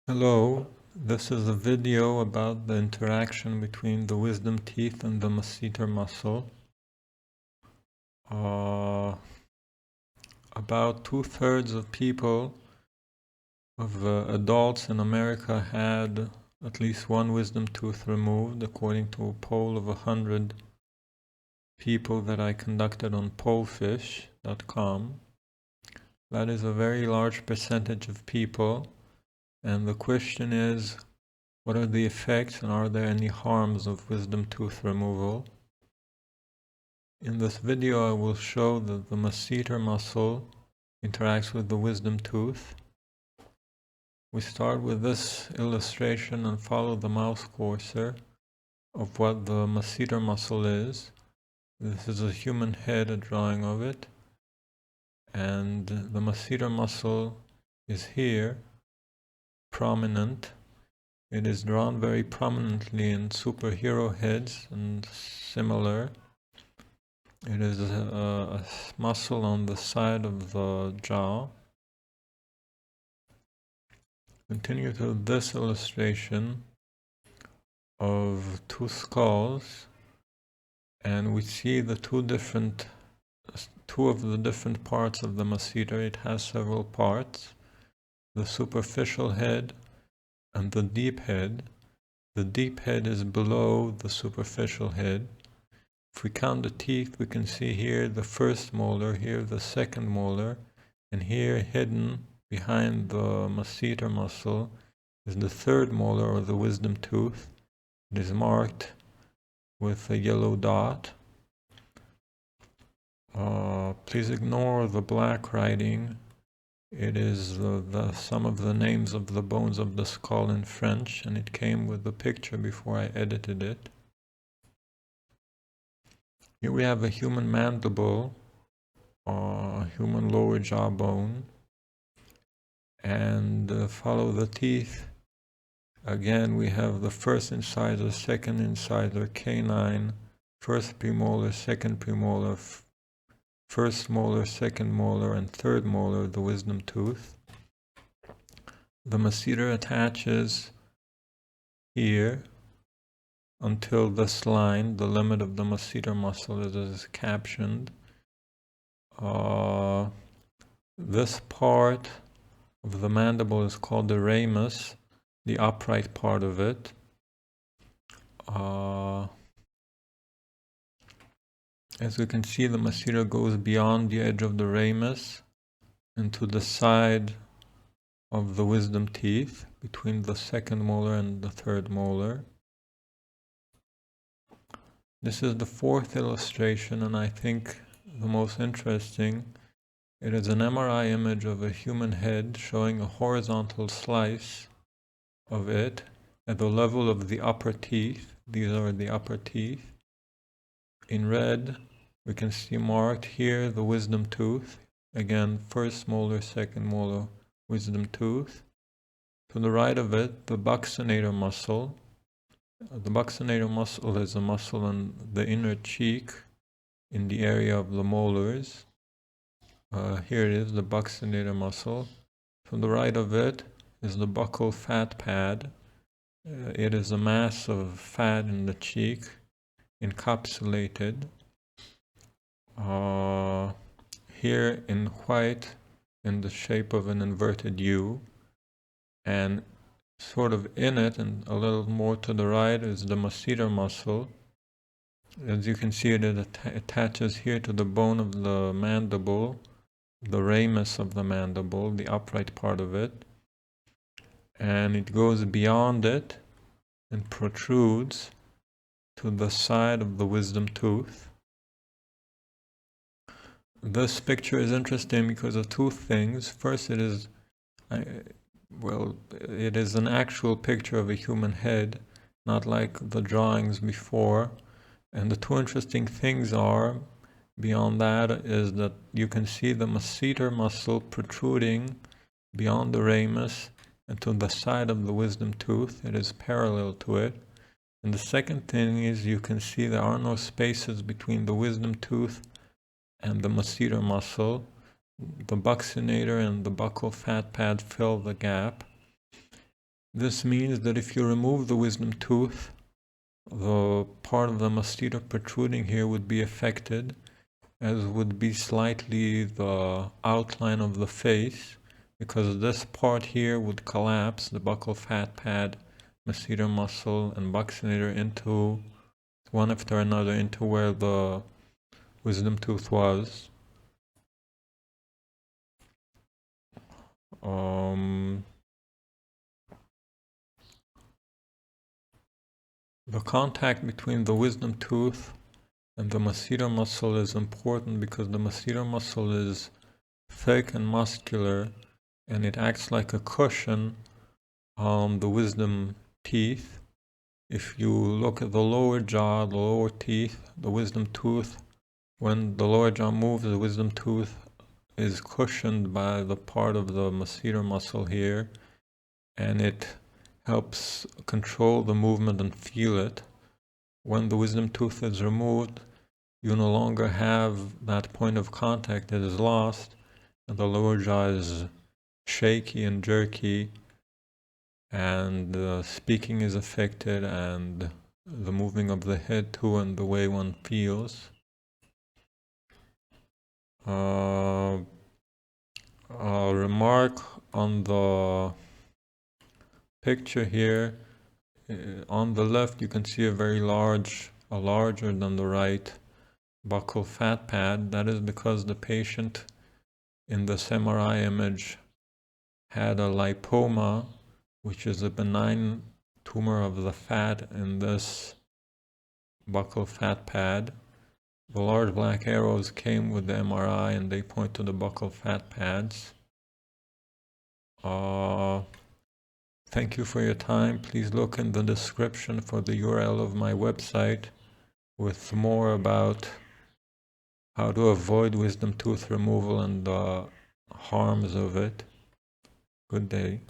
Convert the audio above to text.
Hello, this is a video about the interaction between the wisdom teeth and the masseter muscle. About 2/3 of people, adults in America, had at least one wisdom tooth removed, according to a poll of 100 people that I conducted on pollfish.com. That is a very large percentage of people, and the question is, what are the effects and are there any harms of wisdom tooth removal? In this video I will show that the masseter muscle interacts with the wisdom tooth. We start with this illustration and follow the mouse cursor of what the masseter muscle is. This is a human head, a drawing of it, and the masseter muscle is here, prominent. It is drawn very prominently in superhero heads and similar. It is a muscle on the side of the jaw. Continue to this illustration of two skulls, and we see the two of the different parts of the masseter. It has several parts: the superficial head and the deep head. The deep head is below the superficial head. If we count the teeth, we can see here the first molar, here the second molar, and here hidden behind the masseter muscle is the third molar, or the wisdom tooth. It is marked with a yellow dot. Please ignore the black writing. It is some of the names of the bones of the skull in French, and it came with the picture before I edited it. Here we have a human mandible, human lower jaw bone, and follow the teeth. Again, we have the first incisor, second incisor, canine, first premolar, second premolar, first molar, second molar, and third molar, the wisdom tooth. The masseter attaches here until this line, the limit of the masseter muscle, is captioned. This part of the mandible is called the ramus, the upright part of it. As we can see, the masseter goes beyond the edge of the ramus into the side of the wisdom teeth, between the second molar and the third molar. This is the fourth illustration, and I think the most interesting. It is an MRI image of a human head showing a horizontal slice of it at the level of the upper teeth. These are the upper teeth. In red, we can see marked here the wisdom tooth. Again, first molar, second molar, wisdom tooth. To the right of it, the buccinator muscle. The buccinator muscle is a muscle in the inner cheek in the area of the molars. Here it is, the buccinator muscle. To the right of it is the buccal fat pad. It is a mass of fat in the cheek, encapsulated. Here in white, in the shape of an inverted U, and sort of in it, and a little more to the right, is the masseter muscle. As you can see, it attaches here to the bone of the mandible, the ramus of the mandible, the upright part of it, and it goes beyond it and protrudes to the side of the wisdom tooth. This picture is interesting because of two things. First, it is an actual picture of a human head, not like the drawings before. And the two interesting things are, beyond that, is that you can see the masseter muscle protruding beyond the ramus and to the side of the wisdom tooth. It is parallel to it. And the second thing is, you can see there are no spaces between the wisdom tooth and the masseter muscle. The buccinator and the buccal fat pad fill the gap. This means that if you remove the wisdom tooth, the part of the masseter protruding here would be affected, as would be slightly the outline of the face, because this part here would collapse, the buccal fat pad, masseter muscle, and buccinator into one after another into where the wisdom tooth was. The contact between the wisdom tooth and the masseter muscle is important because the masseter muscle is thick and muscular, and it acts like a cushion on the wisdom teeth. If you look at the lower jaw, the lower teeth, the wisdom tooth, when the lower jaw moves, the wisdom tooth is cushioned by the part of the masseter muscle here, and it helps control the movement and feel it. When the wisdom tooth is removed, you no longer have that point of contact. It is lost, and the lower jaw is shaky and jerky, and speaking is affected, and the moving of the head too, and the way one feels. A remark on the picture here, on the left you can see a larger than the right buccal fat pad. That is because the patient in this MRI image had a lipoma, which is a benign tumor of the fat in this buccal fat pad. The large black arrows came with the MRI and they point to the buccal fat pads. Thank you for your time. Please look in the description for the URL of my website with more about how to avoid wisdom tooth removal and the harms of it. Good day.